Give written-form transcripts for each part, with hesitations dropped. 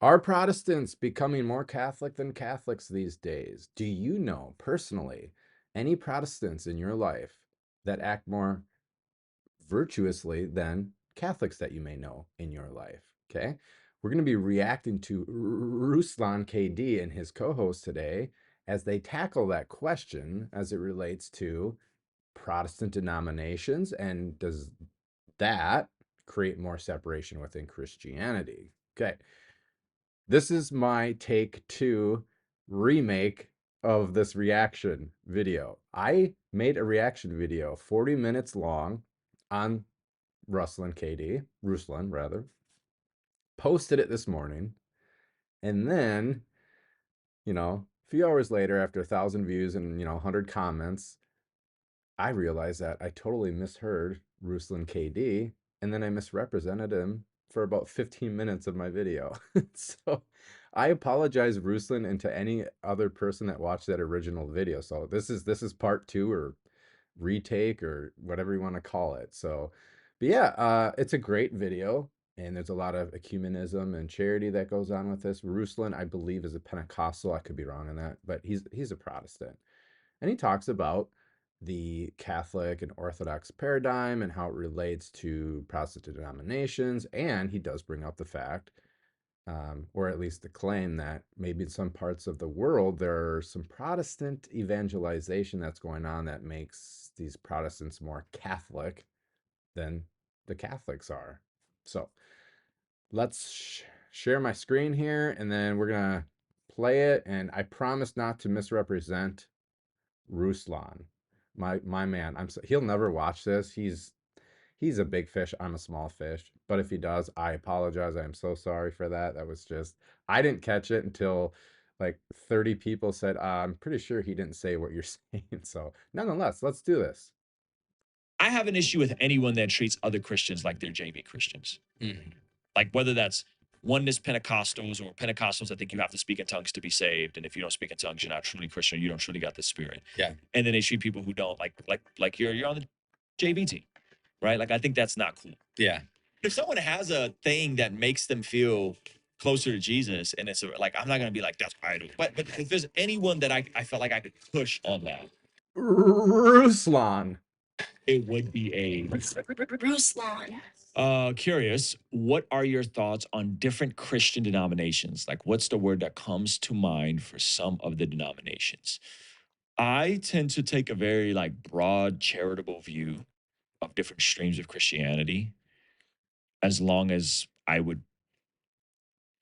Are Protestants becoming more Catholic than Catholics these days? Do you know personally any Protestants in your life that act more virtuously than Catholics that you may know in your life? Okay. We're going to be reacting to Ruslan KD and his co host today as they tackle that question as it relates to Protestant denominations and does that create more separation within Christianity? Okay. This is my take two remake of this reaction video. I made a reaction video 40 minutes long on Ruslan rather, posted it this morning, and then, a few hours later, after 1,000 views and 100 comments, I realized that I totally misheard Ruslan KD, and then I misrepresented him for about 15 minutes of my video. So I apologize, Ruslan, and to any other person that watched that original video. So this is part two or retake or whatever you want to call it. So, but yeah, it's a great video, and there's a lot of ecumenism and charity that goes on with this. Ruslan, I believe, is a Pentecostal. I could be wrong on that, but he's a Protestant, and he talks about the Catholic and Orthodox paradigm and how it relates to Protestant denominations. And he does bring up the fact, or at least the claim, that maybe in some parts of the world there are some Protestant evangelization that's going on that makes these Protestants more Catholic than the Catholics are. So let's share my screen here, and then we're going to play it. And I promise not to misrepresent Ruslan, my man. He'll never watch this. He's a big fish. I'm a small fish. But if he does, I apologize. I am so sorry for that. That was just I didn't catch it until like 30 people said, I'm pretty sure he didn't say what you're saying. So nonetheless, let's do this. I have an issue with anyone that treats other Christians like they're JV Christians. Like whether that's oneness Pentecostals or Pentecostals that think you have to speak in tongues to be saved, and if you don't speak in tongues, you're not truly Christian. You don't truly got the Spirit. Yeah. And then they treat people who don't like you're on the JV team, right? Like I think that's not cool. Yeah. If someone has a thing that makes them feel closer to Jesus, and it's like I'm not gonna be like that's why I do. But if there's anyone that I felt like I could push on that, Ruslan. it would be a Ruslan. Curious, what are your thoughts on different Christian denominations? Like, what's the word that comes to mind for some of the denominations? I tend to take a very like broad charitable view of different streams of Christianity, as long as I would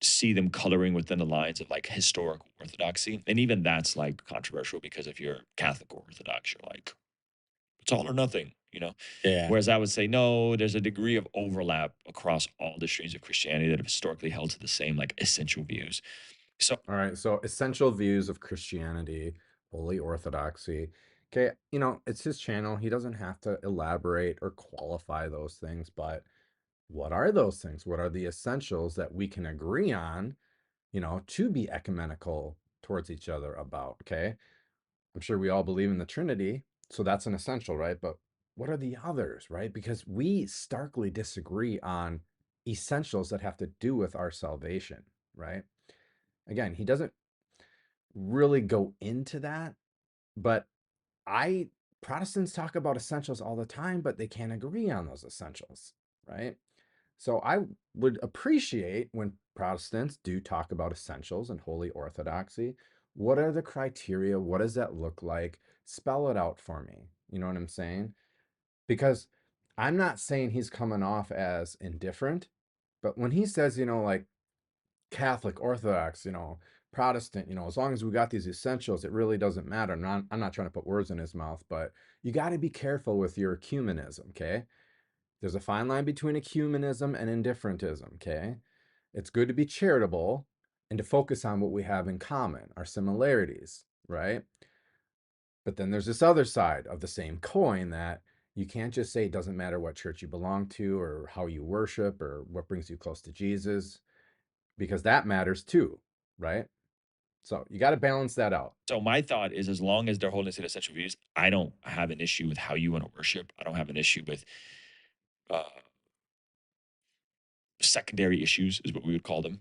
see them coloring within the lines of like historical orthodoxy. And even that's like controversial because if you're Catholic or Orthodox, you're like, it's all or nothing, you know? Yeah. Whereas I would say, no, there's a degree of overlap across all the streams of Christianity that have historically held to the same like essential views. So, All right, so essential views of Christianity, holy orthodoxy. Okay, it's his channel. He doesn't have to elaborate or qualify those things, but what are those things? What are the essentials that we can agree on, to be ecumenical towards each other about? Okay, I'm sure we all believe in the Trinity, so that's an essential, right? But what are the others, right? Because we starkly disagree on essentials that have to do with our salvation, right? Again, he doesn't really go into that, but I Protestants talk about essentials all the time, but they can't agree on those essentials, right? So I would appreciate when Protestants do talk about essentials and holy orthodoxy. What are the criteria? What does that look like? Spell it out for me. You know what I'm saying? Because I'm not saying he's coming off as indifferent, but when he says, like Catholic, Orthodox, Protestant, as long as we got these essentials, it really doesn't matter. I'm not trying to put words in his mouth, but you got to be careful with your ecumenism, okay? There's a fine line between ecumenism and indifferentism, okay? It's good to be charitable and to focus on what we have in common, our similarities, right? But then there's this other side of the same coin that you can't just say it doesn't matter what church you belong to or how you worship or what brings you close to Jesus, because that matters too, right? So you got to balance that out. so my thought is, as long as they're holding to the essential views, I don't have an issue with how you want to worship. I don't have an issue with uh, secondary issues, is what we would call them.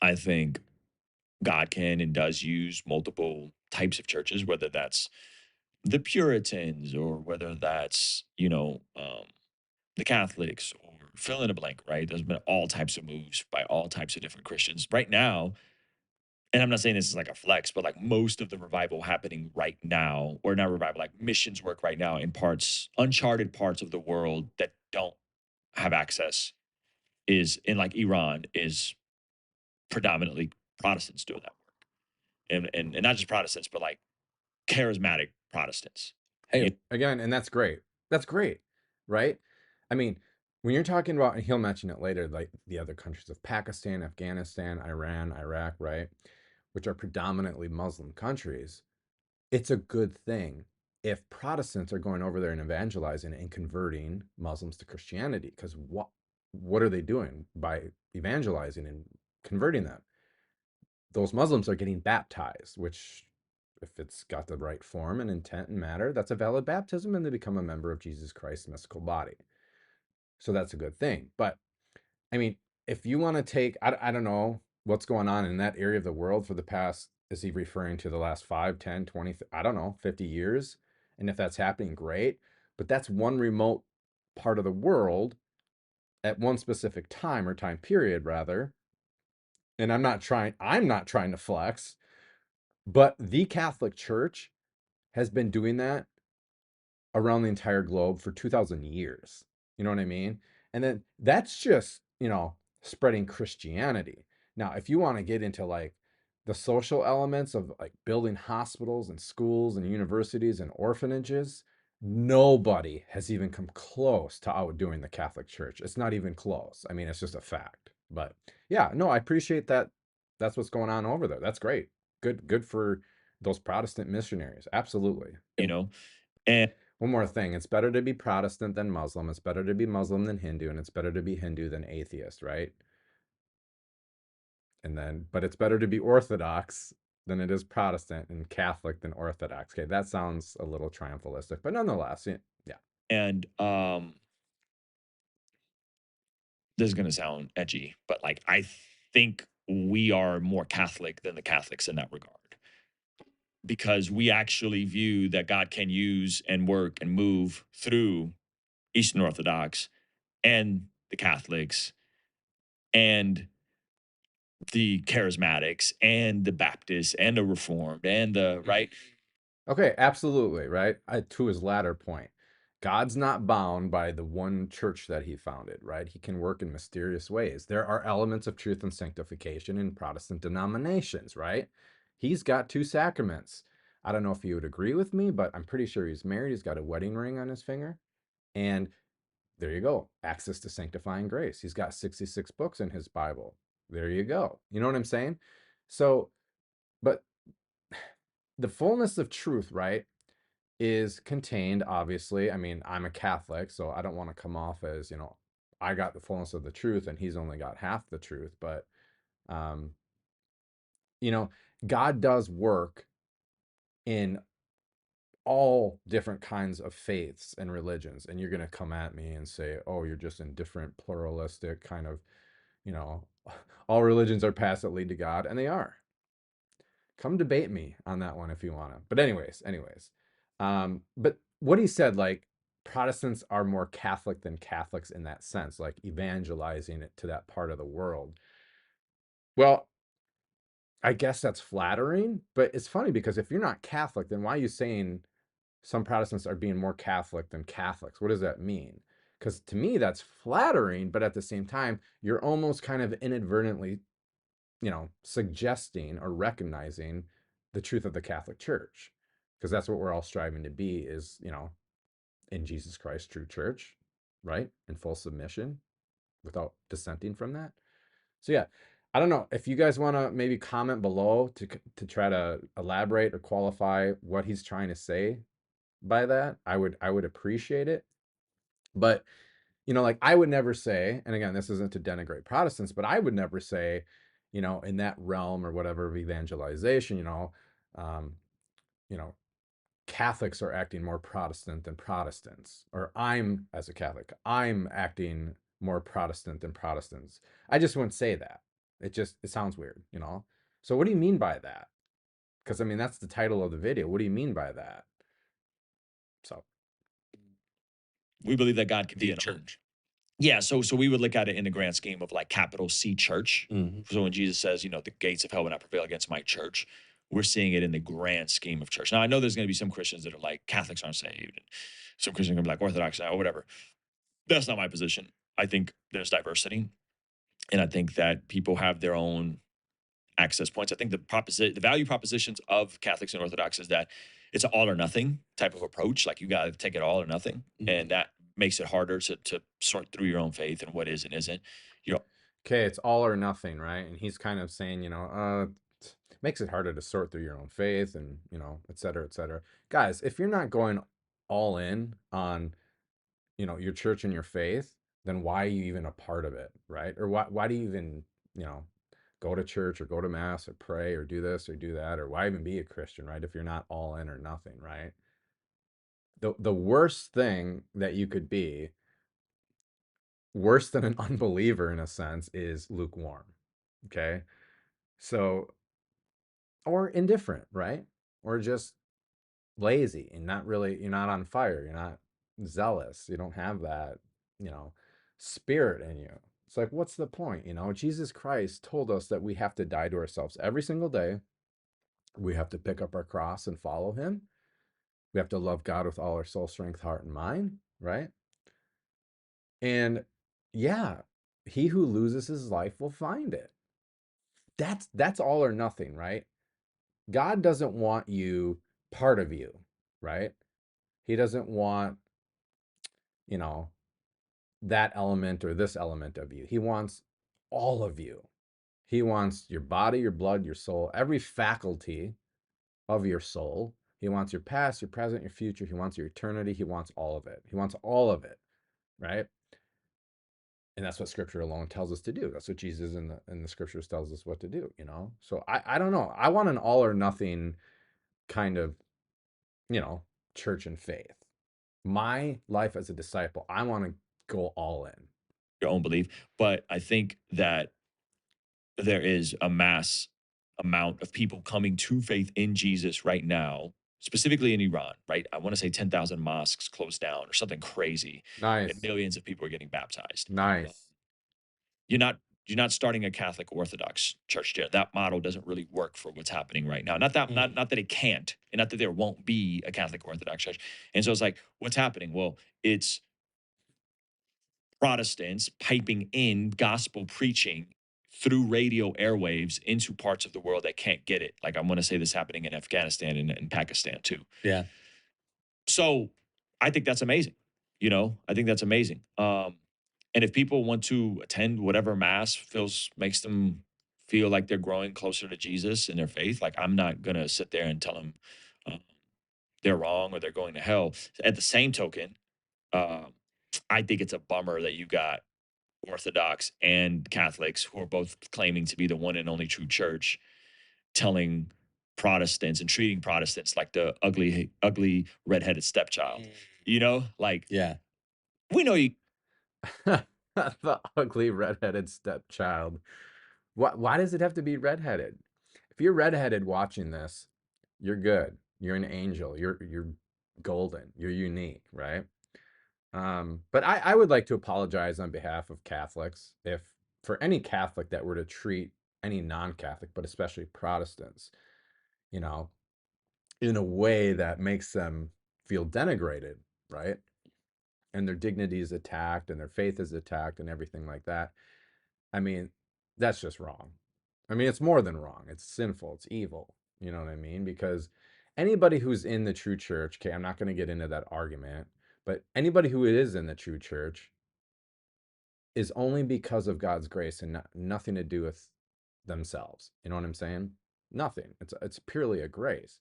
I think God can and does use multiple types of churches, whether that's the Puritans or whether that's, the Catholics or fill in the blank, right? There's been all types of moves by all types of different Christians. Right now, and I'm not saying this is like a flex, but like most of the revival happening right now, or not revival, like missions work right now in parts, uncharted parts of the world that don't have access is in like Iran is predominantly Protestants doing that work. And not just Protestants, but like charismatic Protestants. Hey, again, and that's great. That's great, right? I mean, when you're talking about, and he'll mention it later, like the other countries of Pakistan, Afghanistan, Iran, Iraq, right, which are predominantly Muslim countries, it's a good thing if Protestants are going over there and evangelizing and converting Muslims to Christianity. Because what are they doing by evangelizing and converting them? Those Muslims are getting baptized, which, if it's got the right form and intent and matter, that's a valid baptism, and they become a member of Jesus Christ's mystical body. So that's a good thing. But I mean, if you want to take, I don't know what's going on in that area of the world for the past, is he referring to the last 5, 10, 20, I don't know, 50 years? And if that's happening, great. But that's one remote part of the world at one specific time, or time period rather. And I'm not trying to flex, but the Catholic Church has been doing that around the entire globe for 2000 years. You know what I mean? And then that's just, spreading Christianity. Now, if you want to get into like the social elements of like building hospitals and schools and universities and orphanages, nobody has even come close to outdoing the Catholic Church. It's not even close. I mean, it's just a fact. But yeah, no, I appreciate that. That's what's going on over there. That's great. Good for those Protestant missionaries. Absolutely. you know, and One more thing. It's better to be Protestant than Muslim. It's better to be Muslim than Hindu, and it's better to be Hindu than atheist, right? But it's better to be Orthodox than it is Protestant, and Catholic than Orthodox. Okay, that sounds a little triumphalistic, but nonetheless, yeah. and this is gonna sound edgy, but like I think we are more Catholic than the Catholics in that regard. Because we actually view that God can use and work and move through Eastern Orthodox and the Catholics and the charismatics and the Baptists and the Reformed and the right. Okay, absolutely, right? To his latter point, God's not bound by the one church that he founded, right? He can work in mysterious ways. There are elements of truth and sanctification in Protestant denominations, right? He's got 2 sacraments. I don't know if you would agree with me, but I'm pretty sure he's married. He's got a wedding ring on his finger. And there you go, access to sanctifying grace. He's got 66 books in his Bible. There you go. You know what I'm saying? So, but the fullness of truth, right, is contained, obviously. I mean, I'm a Catholic, so I don't want to come off as, I got the fullness of the truth and he's only got half the truth. But, um, you know, God does work in all different kinds of faiths and religions. And you're going to come at me and say, oh, you're just in different pluralistic kind of, you know, all religions are paths that lead to God. And they are. Come debate me on that one if you want to. But anyways, but what he said, like, Protestants are more Catholic than Catholics in that sense, like evangelizing it to that part of the world. Well, I guess that's flattering, but it's funny because if you're not Catholic, then why are you saying some Protestants are being more Catholic than Catholics? What does that mean? Because to me, that's flattering, but at the same time, you're almost kind of inadvertently, suggesting or recognizing the truth of the Catholic Church, because that's what we're all striving to be, is, in Jesus Christ, true church, right? In full submission without dissenting from that. So yeah, I don't know if you guys want to maybe comment below to try to elaborate or qualify what he's trying to say by that. I would appreciate it. But like, I would never say, and again, this isn't to denigrate Protestants, but I would never say, in that realm or whatever of evangelization, um, you know, Catholics are acting more Protestant than Protestants, or as a Catholic, I'm acting more Protestant than Protestants. I just wouldn't say that. It sounds weird, you know? So what do you mean by that? Because I mean, that's the title of the video. What do you mean by that? So, We believe that God can be The in church. Yeah, so we would look at it in the grand scheme of like capital C church. Mhm. So when Jesus says, you know, the gates of hell will not prevail against my church, we're seeing it in the grand scheme of church. Now I know there's going to be some Christians that are like Catholics aren't saved, and some Christians are going to be like Orthodox or whatever. That's not my position. I think there's diversity, and I think that people have their own access points. I think the value propositions of Catholics and Orthodox is that it's an all or nothing type of approach. Like you got to take it all or nothing, and that makes it harder to sort through your own faith and what is and isn't. You know, okay, it's all or nothing, right? And he's kind of saying, makes it harder to sort through your own faith and, et cetera, et cetera. Guys, if you're not going all in on, your church and your faith, then why are you even a part of it, right? Or why do you even, go to church or go to mass or pray or do this or do that? Or why even be a Christian, right? If you're not all in or nothing, right? The worst thing that you could be, worse than an unbeliever in a sense, is lukewarm. Okay. So, or indifferent, right? Or just lazy and you're not on fire. You're not zealous. You don't have that, you know, spirit in you. It's like, what's the point? Jesus Christ told us that we have to die to ourselves every single day. We have to pick up our cross and follow him. We have to love God with all our soul, strength, heart, and mind, right? And yeah, he who loses his life will find it. That's all or nothing, right? God doesn't want you part of you, right? He doesn't want, you know, that element or this element of you. He wants all of you. He wants your body, your blood, your soul, every faculty of your soul. He wants your past, your present, your future. He wants your eternity. He wants all of it. He wants all of it, right? And that's what scripture alone tells us to do. That's what Jesus in the scriptures tells us what to do. So I don't know. I want an all or nothing kind of, you know, church and faith. My life as a disciple, I want to go all in. your own belief. But I think that there is a mass amount of people coming to faith in Jesus right now, specifically in Iran, right? I want to say 10,000 mosques closed down or something crazy, and Nice. millions of people are getting baptized. Nice. You're not you're not starting a Catholic Orthodox church there. That model doesn't really work for what's happening right now. Not that it can't, and not that there won't be a Catholic Orthodox church. And so it's like, what's happening? Well, it's Protestants piping in gospel preaching through radio airwaves into parts of the world that can't get it. Like I want to say this happening in Afghanistan and Pakistan too. Yeah. So I think that's amazing. I think that's amazing. And if people want to attend whatever mass makes them feel like they're growing closer to Jesus in their faith, like I'm not gonna sit there and tell them uh, they're wrong or they're going to hell. At the same token, um, I think it's a bummer that you got Orthodox and Catholics who are both claiming to be the one and only true church telling Protestants and treating Protestants like the ugly redheaded stepchild. Like Yeah. we know you. The ugly redheaded stepchild. Why does it have to be redheaded? If you're redheaded watching this, you're good. You're an angel. You're golden. You're unique, right? But I would like to apologize on behalf of Catholics if for any Catholic that were to treat any non-Catholic, but especially Protestants, you know, in a way that makes them feel denigrated, right? And their dignity is attacked and their faith is attacked and everything like that. I mean, that's just wrong. I mean, it's more than wrong. It's sinful. It's evil. You know what I mean? Because anybody who's in the true church, okay, I'm not going to get into that argument, but anybody who is in the true church is only because of God's grace and nothing to do with themselves. You know what I'm saying? Nothing. It's purely a grace.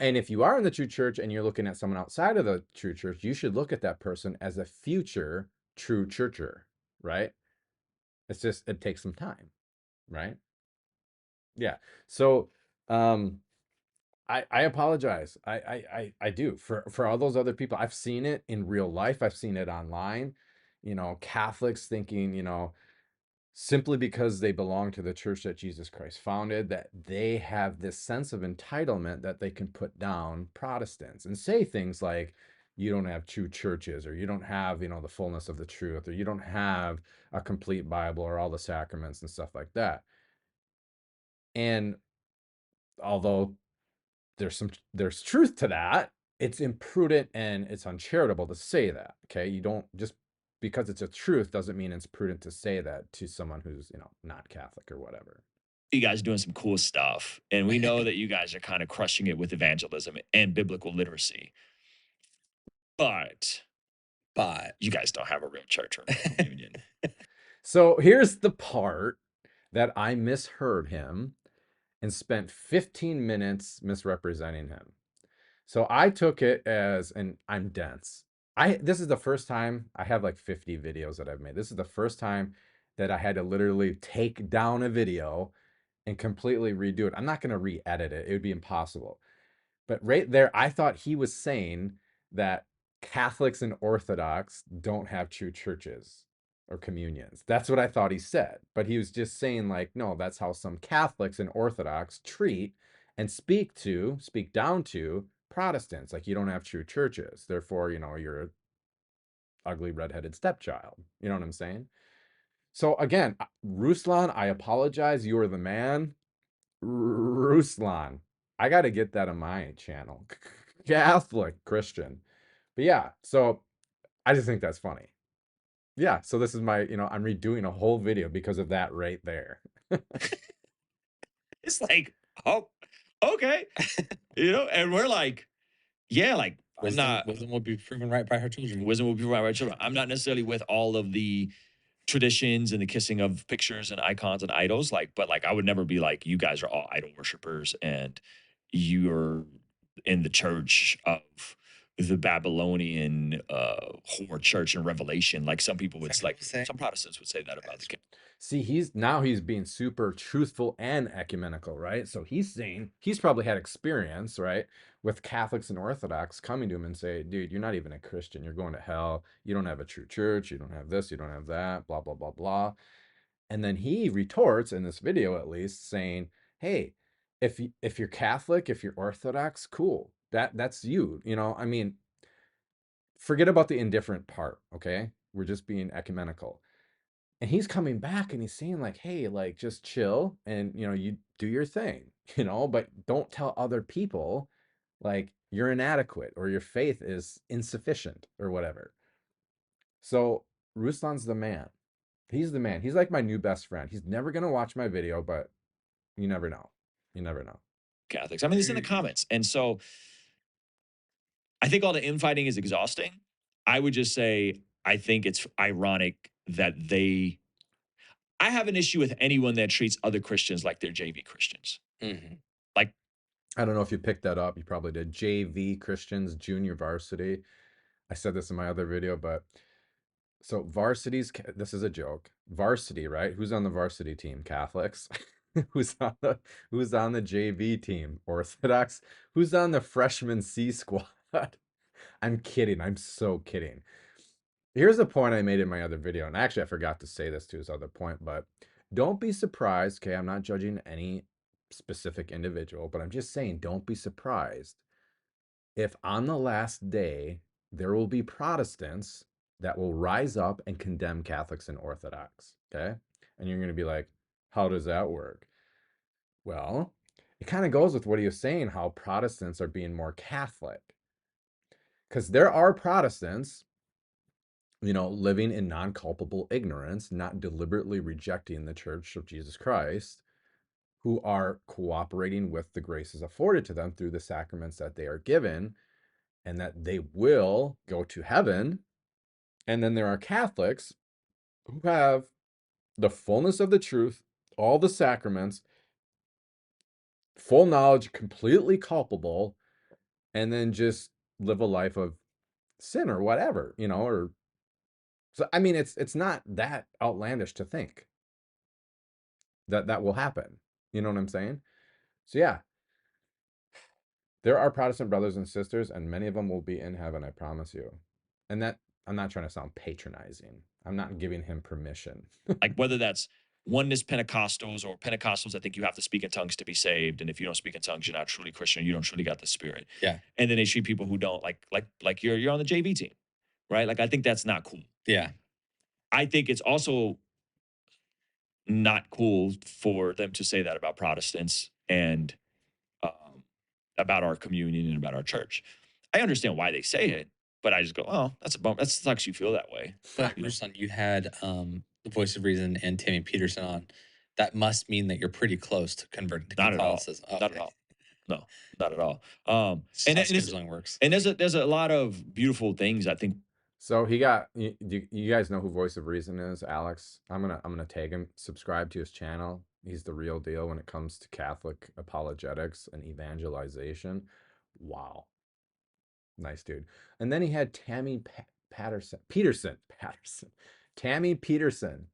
And if you are in the true church and you're looking at someone outside of the true church, you should look at that person as a future true churcher, right? It's just it takes some time, right? Yeah. So I apologize. I do for all those other people. I've seen it in real life. I've seen it online. Catholics thinking, simply because they belong to the church that Jesus Christ founded, that they have this sense of entitlement that they can put down Protestants and say things like, you don't have true churches, or you don't have, the fullness of the truth, or you don't have a complete Bible or all the sacraments and stuff like that. And although there's truth to that, it's imprudent and it's uncharitable to say that. Okay, you don't just because it's a truth doesn't mean it's prudent to say that to someone who's not Catholic or whatever. You guys doing some cool stuff, and we know that you guys are kind of crushing it with evangelism and biblical literacy. But you guys don't have a real church or a communion. So here's the part that I misheard him and spent 15 minutes misrepresenting him. So I took it as, and I'm dense. This is the first time I have like 50 videos that I've made. This is the first time that I had to literally take down a video and completely redo it. I'm not going to re-edit it. It would be impossible. But right there, I thought he was saying that Catholics and Orthodox don't have true churches or communions. That's what I thought he said. But he was just saying, like, no, that's how some Catholics and Orthodox treat and speak down to Protestants. Like, you don't have true churches. Therefore, you're an ugly redheaded stepchild. You know what I'm saying? So again, Ruslan, I apologize. You are the man. Ruslan. I got to get that on my channel. Catholic Christian. But yeah, so I just think that's funny. Yeah, so this is my, I'm redoing a whole video because of that right there. It's like, oh, okay. And we're like, yeah, like Wisdom will be proven right by her children. Wisdom will be proven right by her children. I'm not necessarily with all of the traditions and the kissing of pictures and icons and idols, but I would never be like, you guys are all idol worshipers and you're in the church of the Babylonian whore church in Revelation. Like some people would some Protestants would say that about the See, he's being super truthful and ecumenical, right? So he's saying he's probably had experience, right, with Catholics and Orthodox coming to him and say, dude, you're not even a Christian. You're going to hell. You don't have a true church. You don't have this. You don't have that, blah, blah, blah, blah. And then he retorts in this video, at least, saying, hey, if you're Catholic, if you're Orthodox, cool. That's you. I mean, forget about the indifferent part, okay? We're just being ecumenical. And he's coming back and he's saying, like, hey, like, just chill and you do your thing, but don't tell other people like you're inadequate or your faith is insufficient or whatever. So Ruslan's the man. He's the man. He's like my new best friend. He's never gonna watch my video, but you never know. You never know. Catholics. I mean, it's in the comments. And so I think all the infighting is exhausting. I would just say I think it's ironic that I have an issue with anyone that treats other Christians like they're JV Christians. Mm-hmm. Like, I don't know if you picked that up. You probably did. JV Christians, junior varsity. I said this in my other video, but so this is a joke. Varsity, right? Who's on the varsity team? Catholics. who's on the JV team? Orthodox. Who's on the freshman C squad? I'm kidding. I'm so kidding. Here's a point I made in my other video, and actually I forgot to say this to his other point, but don't be surprised. Okay, I'm not judging any specific individual, but I'm just saying don't be surprised if on the last day there will be Protestants that will rise up and condemn Catholics and Orthodox. Okay. And you're going to be like, how does that work? Well, it kind of goes with what he was saying, how Protestants are being more Catholic. Because there are Protestants, living in non-culpable ignorance, not deliberately rejecting the Church of Jesus Christ, who are cooperating with the graces afforded to them through the sacraments that they are given, and that they will go to heaven. And then there are Catholics who have the fullness of the truth, all the sacraments, full knowledge, completely culpable, and then just live a life of sin or whatever, or so I mean it's not that outlandish to think that that will happen. You know what I'm saying? So yeah, there are Protestant brothers and sisters, and many of them will be in heaven, I promise you. And that I'm not trying to sound patronizing. I'm not giving him permission. whether that's oneness Pentecostals or Pentecostals that think you have to speak in tongues to be saved, and if you don't speak in tongues, you're not truly Christian. You don't truly got the Spirit. Yeah. And then they treat people who don't like you're on the JV team, right? Like I think that's not cool. Yeah. I think it's also not cool for them to say that about Protestants and about our communion and about our church. I understand why they say it, but I just go, oh, that's a bummer. That sucks. You feel that way. But You know? Ruslan, you had the Voice of Reason and Tammy Peterson on. That must mean that you're pretty close to converting to Not at all. Catholicism. Not at Okay. all. No, not at all. It's And how it is, scheduling works. and there's a lot of beautiful things I think. So he got you guys know who Voice of Reason is, Alex? I'm gonna tag him, subscribe to his channel. He's the real deal when it comes to Catholic apologetics and evangelization. Wow. Nice dude. And then he had Tammy Peterson. Tammy Peterson,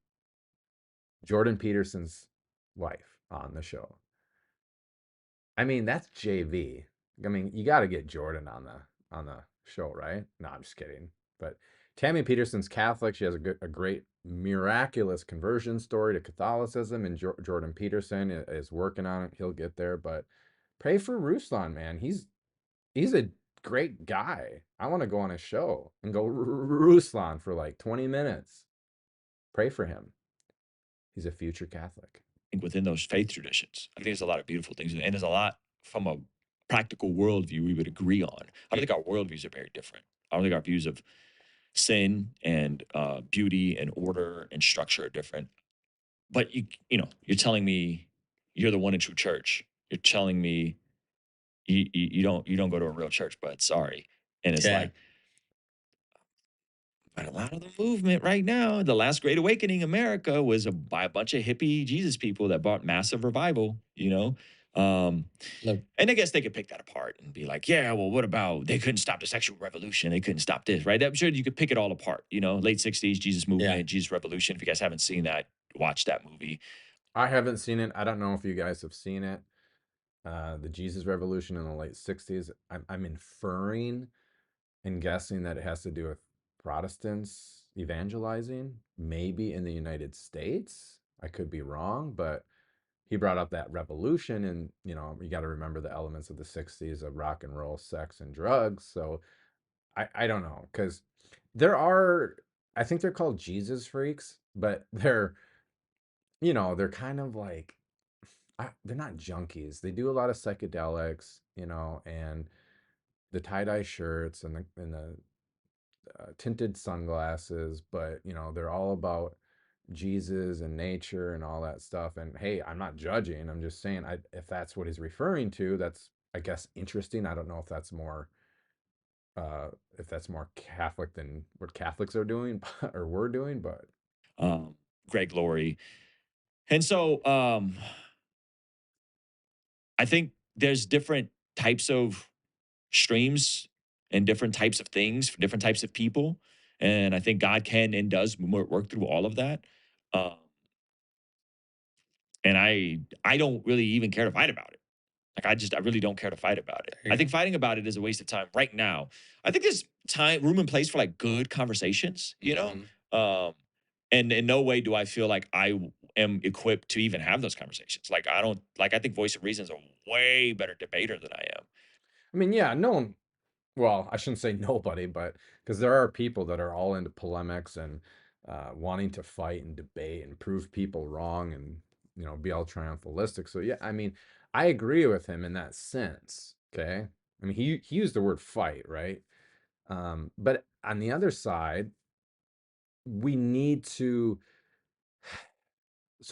Jordan Peterson's wife, on the show. I mean, that's JV. I mean, you got to get Jordan on the show, right? No, I'm just kidding. But Tammy Peterson's Catholic. She has a great miraculous conversion story to Catholicism, and Jordan Peterson is working on it. He'll get there. But pray for Ruslan, man. He's a great guy. I want to go on his show and go Ruslan for like 20 minutes. Pray for him. He's a future Catholic. Within those faith traditions, I think there's a lot of beautiful things, and there's a lot from a practical worldview we would agree on. I don't think our worldviews are very different. I don't think our views of sin and beauty and order and structure are different. But you're telling me you're the one and true church. You're telling me you don't go to a real church, but sorry. And it's Yeah. like, but a lot of the movement right now, the last Great Awakening, America was by a bunch of hippie Jesus people that brought massive revival. Look, And I guess they could pick that apart and be like, yeah, well, what about they couldn't stop the sexual revolution? They couldn't stop this, right? I'm sure you could pick it all apart. Late 60s, Jesus movement, Yeah. Jesus revolution. If you guys haven't seen that, watch that movie. I haven't seen it. I don't know if you guys have seen it. The Jesus Revolution in the late 60s. I'm inferring and guessing that it has to do with Protestants evangelizing, maybe in the United States. I could be wrong, but he brought up that revolution, and you got to remember the elements of the 60s of rock and roll, sex, and drugs. So I don't know, because there are, I think they're called Jesus freaks, but they're kind of like, they're not junkies. They do a lot of psychedelics, and the tie-dye shirts and the tinted sunglasses, but they're all about Jesus and nature and all that stuff. And hey, I'm not judging. I'm just saying, if that's what he's referring to, that's, I guess, interesting. I don't know if that's more Catholic than what Catholics are doing or were doing, but Greg Laurie. And so I think there's different types of streams and different types of things for different types of people. And I think God can and does work through all of that. Um, and I don't really even care to fight about it. Like I really don't care to fight about it. I think fighting about it is a waste of time right now. I think there's room and place for like good conversations, and in no way do I feel like I am equipped to even have those conversations. Like I think Voice of Reason is a way better debater than I am. I mean, yeah, no one, well, I shouldn't say nobody, but because there are people that are all into polemics and wanting to fight and debate and prove people wrong and be all triumphalistic. So yeah, I mean, I agree with him in that sense. Okay, I mean, he used the word fight, right? But on the other side, we need to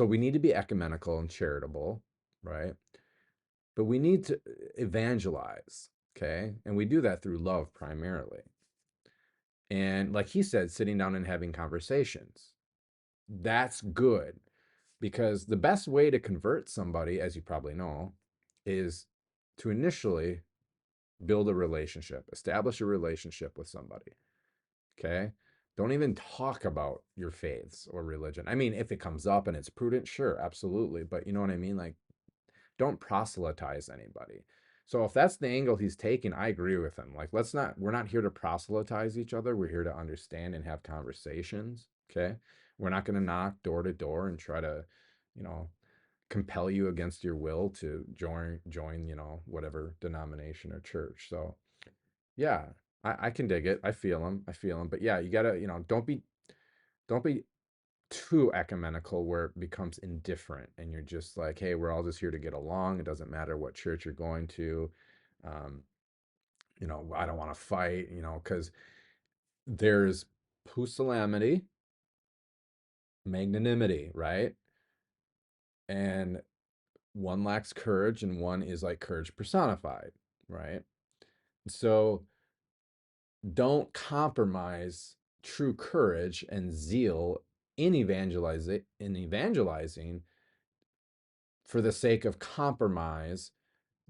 we need to be ecumenical and charitable, right? But we need to evangelize, okay? And we do that through love primarily. And like he said, sitting down and having conversations. That's good, because the best way to convert somebody, as you probably know, is to initially build a relationship, establish a relationship with somebody. Okay? Don't even talk about your faiths or religion. I mean, if it comes up and it's prudent, sure, absolutely. But you know what I mean? Like, don't proselytize anybody. So if that's the angle he's taking, I agree with him. Like, we're not here to proselytize each other. We're here to understand and have conversations. Okay. We're not going to knock door to door and try to, compel you against your will to join, whatever denomination or church. So yeah, I can dig it. I feel them. But yeah, you gotta, don't be too ecumenical where it becomes indifferent and you're just like, hey, we're all just here to get along. It doesn't matter what church you're going to. Um, I don't want to fight, because there's pusillanimity, magnanimity, right? And one lacks courage and one is like courage personified, right? So don't compromise true courage and zeal in evangelizing for the sake of compromise,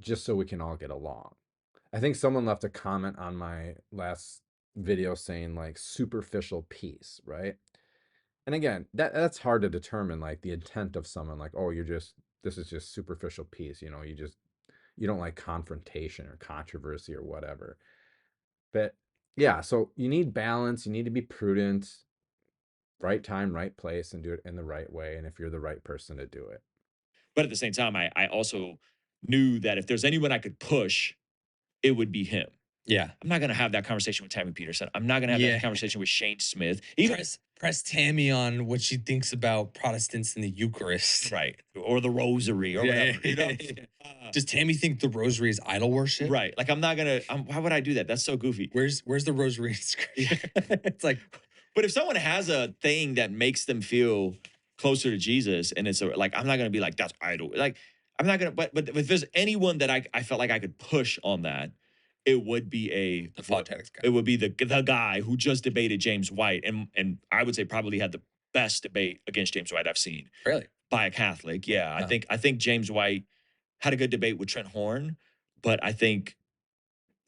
just so we can all get along. I think someone left a comment on my last video saying like superficial peace, right? And again, that's hard to determine, like the intent of someone, like, oh, this is just superficial peace, you don't like confrontation or controversy or whatever. But yeah, so you need balance, you need to be prudent, right time, right place, and do it in the right way. And if you're the right person to do it. But at the same time, I also knew that if there's anyone I could push, it would be him. Yeah. I'm not going to have that conversation with Tammy Peterson. I'm not going to have that conversation with Shane Smith. Even press Tammy on what she thinks about Protestants in the Eucharist. right, or the Rosary or whatever. You know? Does Tammy think the Rosary is idol worship? Right. Like I'm not gonna. Why would I do that? That's so goofy. Where's the Rosary in Scripture? It's like, but if someone has a thing that makes them feel closer to Jesus, and it's like I'm not gonna be like that's idol. Like I'm not gonna. But if there's anyone that I felt like I could push on that, it would be the apologetics guy. It would be the guy who just debated James White, and I would say probably had the best debate against James White I've seen. Really? By a Catholic, yeah. I think James White had a good debate with Trent Horn, but I think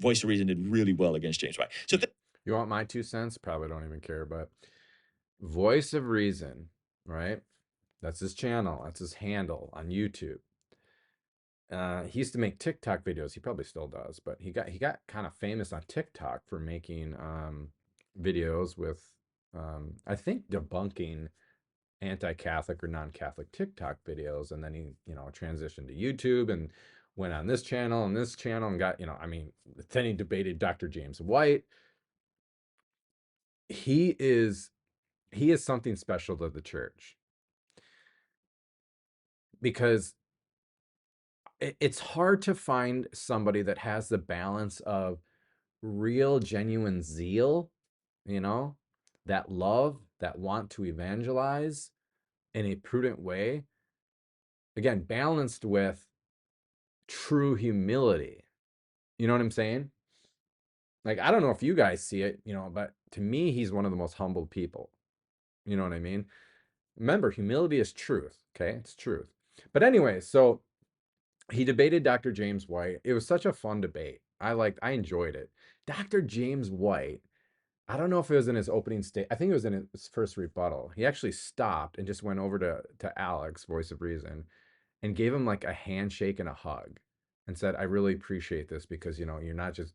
Voice of Reason did really well against James White. So you want my 2 cents? Probably don't even care, but Voice of Reason, right? That's his channel. That's his handle on YouTube. He used to make TikTok videos. He probably still does, but he got kind of famous on TikTok for making videos with, I think, debunking anti-Catholic or non-Catholic TikTok videos, and then he transitioned to YouTube and went on this channel and got then he debated Dr. James White. He is something special to the church because it's hard to find somebody that has the balance of real genuine zeal, that love, that want to evangelize in a prudent way, again balanced with true humility. You know what I'm saying? Like, I don't know if you guys see it, but to me, he's one of the most humble people. You know what I mean? Remember, humility is truth. Okay, it's truth. But anyway, so he debated Dr. James White. It was such a fun debate. I enjoyed it. Dr. James White, I don't know if it was in his opening state. I think it was in his first rebuttal. He actually stopped and just went over to Alex, Voice of Reason, and gave him like a handshake and a hug and said, I really appreciate this because, you're not just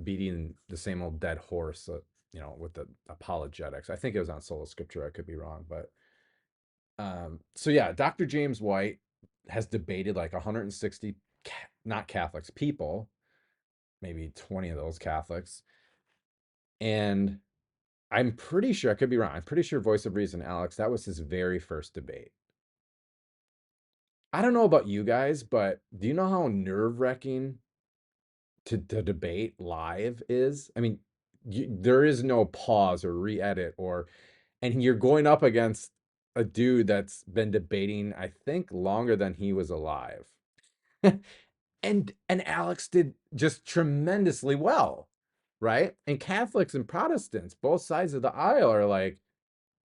beating the same old dead horse, with the apologetics. I think it was on Sola Scriptura. I could be wrong, but so yeah, Dr. James White has debated like 160 not Catholics, people, maybe 20 of those Catholics. And I'm pretty sure, I could be wrong, I'm pretty sure Voice of Reason, Alex, that was his very first debate. I don't know about you guys, but do you know how nerve-wracking to debate live is? I mean, there is no pause or re-edit, and you're going up against a dude that's been debating, I think, longer than he was alive. and Alex did just tremendously well, right? And Catholics and Protestants, both sides of the aisle, are like,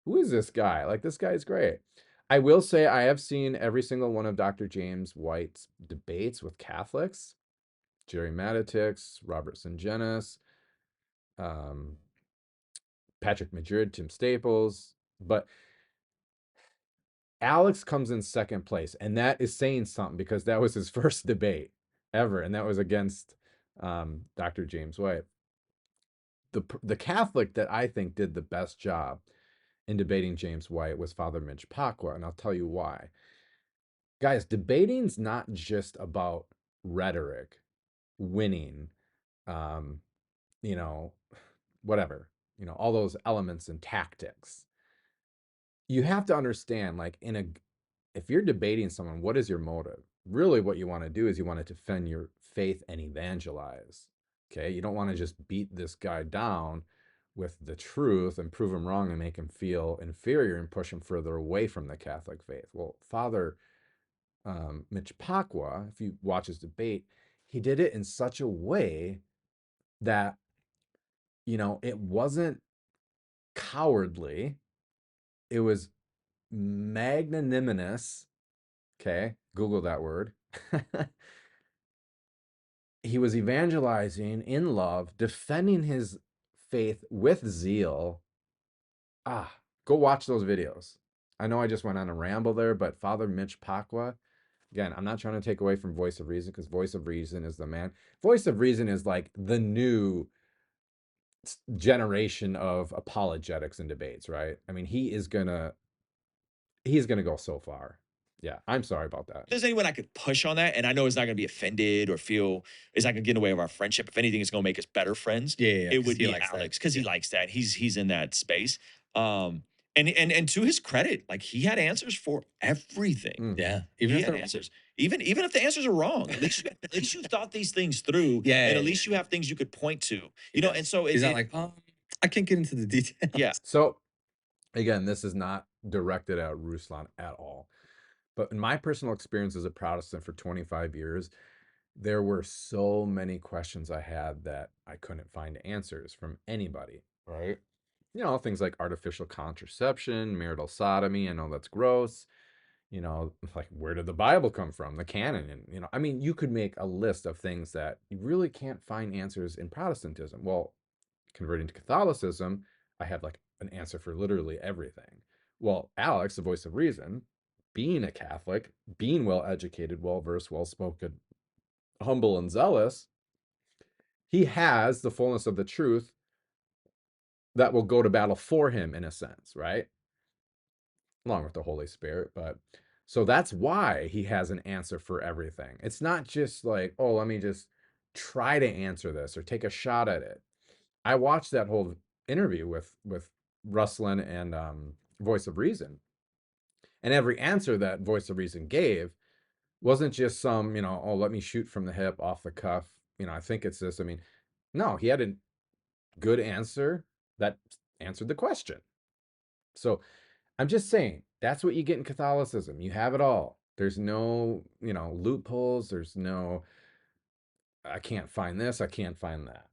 who is this guy? Like, this guy's great. I will say I have seen every single one of Dr. James White's debates with Catholics, Jerry Matitix, Robert Sungenis, Patrick Madrid, Tim Staples, but Alex comes in second place, and that is saying something because that was his first debate ever, and that was against Dr. James White. The Catholic that I think did the best job in debating James White was Father Mitch Pacwa, and I'll tell you why. Guys, debating's not just about rhetoric, winning, um, you know, whatever, all those elements and tactics. You have to understand, like, if you're debating someone, what is your motive? Really, what you want to do is you want to defend your faith and evangelize. Okay, you don't want to just beat this guy down with the truth and prove him wrong and make him feel inferior and push him further away from the Catholic faith. Well, Father Mitch Pacwa, if you watch his debate, he did it in such a way that it wasn't cowardly. It was magnanimous. Okay, Google that word. He was evangelizing in love, defending his faith with zeal. Go watch those videos. I know I just went on a ramble there, but Father Mitch Pacwa, again, I'm not trying to take away from Voice of Reason, because Voice of Reason is the man. Voice of Reason is like the new generation of apologetics and debates, right? I mean, he's gonna go so far. Yeah, I'm sorry about that. If there's anyone I could push on that, and I know it's not going to be offended or feel it's not going to get in the way of our friendship. If anything, it's going to make us better friends. Yeah, It 'cause would he be likes that. Alex because he Yeah. likes that. He's in that space. And to his credit, like he had answers for everything. Yeah. Even He if had they're answers. Even if the answers are wrong, at least you thought these things through, Yeah, and yeah, at least yeah. you have things you could point to. He And does. so He's not it like, I can't get into the details. yeah. So, again, this is not directed at Ruslan at all. But in my personal experience as a Protestant for 25 years, there were so many questions I had that I couldn't find answers from anybody, right? Things like artificial contraception, marital sodomy. I know that's gross. Like, where did the Bible come from? The canon. And, I mean, you could make a list of things that you really can't find answers in Protestantism. Well, converting to Catholicism, I have like an answer for literally everything. Well, Alex, the voice of reason, being a Catholic, being well educated, well versed, well spoken, humble, and zealous, he has the fullness of the truth that will go to battle for him in a sense, right? Along with the Holy Spirit. But so that's why he has an answer for everything. It's not just like, oh, let me just try to answer this or take a shot at it. I watched that whole interview with Ruslan and Voice of Reason, and every answer that Voice of Reason gave wasn't just some, oh, let me shoot from the hip, off the cuff. I think it's this. I mean, no, he had a good answer that answered the question. So I'm just saying that's what you get in Catholicism. You have it all. There's no, loopholes. There's no, I can't find this. I can't find that.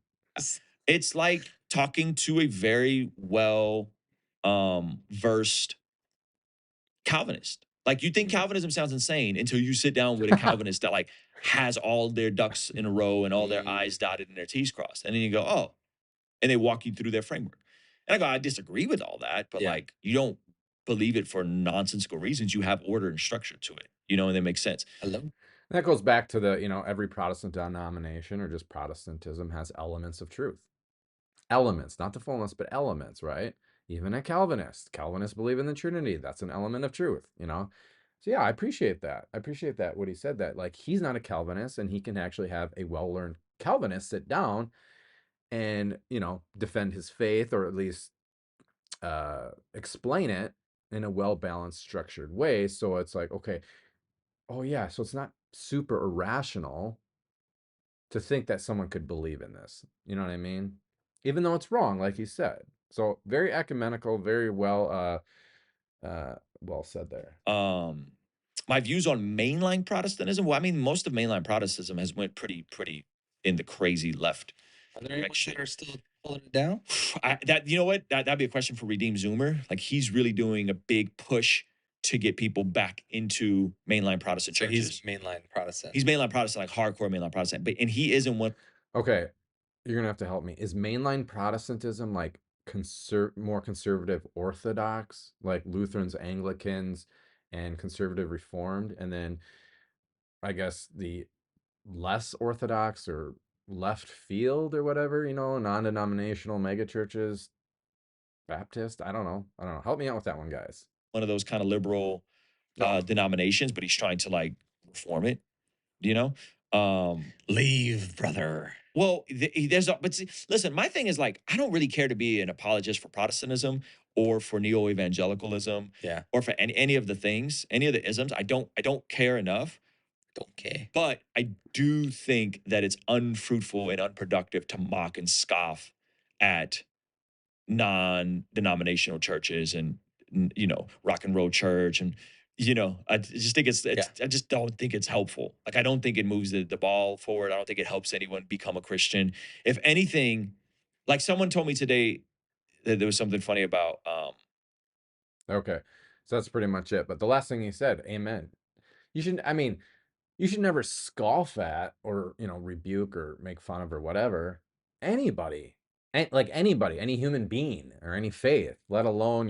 It's like talking to a very well versed Calvinist. Like you think Calvinism sounds insane until you sit down with a Calvinist that like has all their ducks in a row and all their I's dotted and their T's crossed. And then you go, oh, and they walk you through their framework. And I go, I disagree with all that, but Yeah. like you don't believe it for nonsensical reasons. You have order and structure to it, and that makes sense. Hello. And that goes back to the, every Protestant denomination or just Protestantism has elements of truth. Elements, not the fullness, but elements, right? Even a Calvinists believe in the Trinity. That's an element of truth. So yeah, I appreciate that. I appreciate that what he said, that like he's not a Calvinist and he can actually have a well-learned Calvinist sit down and, defend his faith, or at least explain it in a well-balanced, structured way. So it's like, okay, oh yeah, so it's not super irrational to think that someone could believe in this. You know what I mean? Even though it's wrong, like you said. So very ecumenical, very well said there. My views on mainline Protestantism. Well, I mean, most of mainline Protestantism has went pretty in the crazy left Are there anyone direction. that are still pulling it down? You know what? That'd be a question for Redeem Zoomer. Like he's really doing a big push to get people back into mainline Protestant So churches. he's mainline Protestant. He's mainline Protestant, like hardcore mainline Protestant. And he isn't one. Okay, you're gonna have to help me. Is mainline Protestantism like more conservative Orthodox, like Lutherans, Anglicans, and conservative Reformed, and then I guess the less Orthodox or left field or whatever, non-denominational megachurches, Baptist? I don't know. Help me out with that one, guys. One of those kind of liberal Oh, denominations, but he's trying to like reform it, you know? Leave, brother. Well, there's a, but see, listen, my thing is like, I don't really care to be an apologist for Protestantism or for neo-evangelicalism Yeah. or for any of the things, any of the isms. I don't care enough. Okay. But I do think that it's unfruitful and unproductive to mock and scoff at non-denominational churches and you know, rock and roll church and you know, I just think Yeah. I just don't think it's helpful. Like I don't think it moves the ball forward. I don't think it helps anyone become a Christian. If anything, like someone told me today that there was something funny about okay. So that's pretty much it. But the last thing he said, amen. You should, I mean, you should never scoff at or, rebuke or make fun of or whatever anybody, like anybody, any human being or any faith, let alone,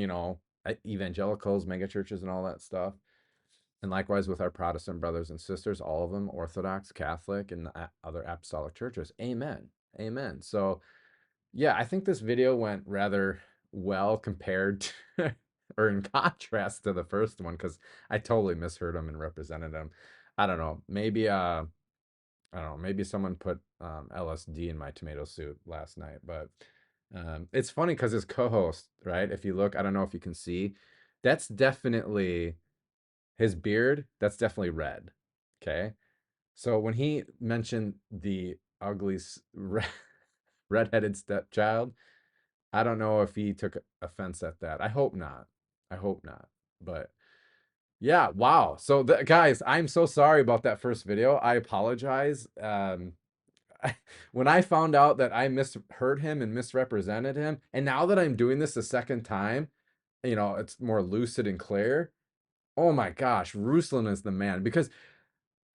evangelicals, mega churches, and all that stuff. And likewise with our Protestant brothers and sisters, all of them, Orthodox, Catholic, and the other apostolic churches. Amen. Amen. So, yeah, I think this video went rather well compared to, or in contrast to the first one, because I totally misheard him and represented him. I don't know. Maybe I don't know. Maybe someone put LSD in my tomato soup last night, but it's funny because his co-host, right? If you look, I don't know if you can see, that's definitely his beard. That's definitely red. Okay. So when he mentioned the ugly redheaded stepchild, I don't know if he took offense at that. I hope not. I hope not. But yeah, wow. So guys, I'm so sorry about that first video. I apologize. When I found out that I misheard him and misrepresented him, and now that I'm doing this a second time, it's more lucid and clear. Oh my gosh, Ruslan is the man, because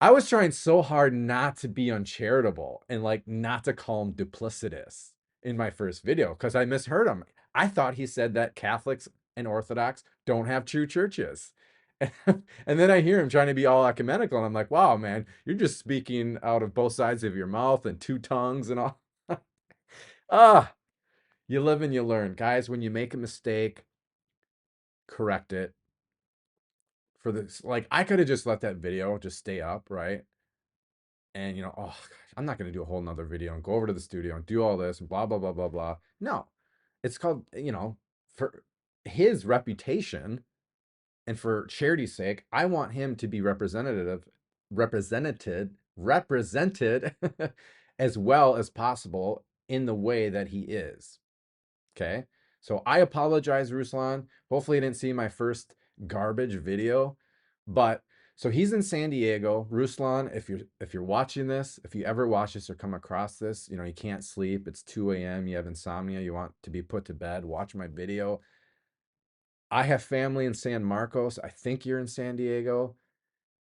I was trying so hard not to be uncharitable and like not to call him duplicitous in my first video because I misheard him. I thought he said that Catholics and Orthodox don't have true churches. And then I hear him trying to be all ecumenical, and I'm like, wow, man, you're just speaking out of both sides of your mouth and two tongues and all. Ah, you live and you learn. Guys, when you make a mistake, correct it. For this, like, I could have just let that video just stay up, right? And oh gosh, I'm not going to do a whole nother video and go over to the studio and do all this and blah blah blah blah blah. No, it's called, for his reputation and for charity's sake, I want him to be represented as well as possible in the way that he is. Okay. So I apologize, Ruslan. Hopefully you didn't see my first garbage video, but so he's in San Diego. Ruslan, if you're watching this, if you ever watch this or come across this, you can't sleep, it's 2 a.m., you have insomnia, you want to be put to bed, watch my video. I have family in San Marcos. I think you're in San Diego.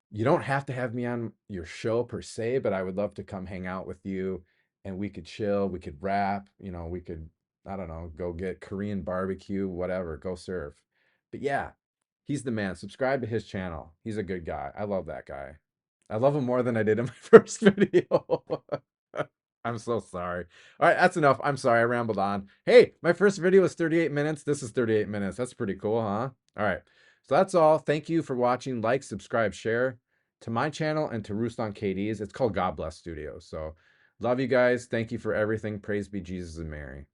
You don't have to have me on your show per se, but I would love to come hang out with you and we could chill, we could rap, we could, I don't know, go get Korean barbecue, whatever, go serve. But yeah, he's the man. Subscribe to his channel. He's a good guy. I love that guy. I love him more than I did in my first video. I'm so sorry. All right, that's enough. I'm sorry, I rambled on. Hey, my first video was 38 minutes. This is 38 minutes. That's pretty cool, huh? All right. So that's all. Thank you for watching. Like, subscribe, share to my channel and to Ruslan KD's. It's called God Bless Studios. So love you guys. Thank you for everything. Praise be Jesus and Mary.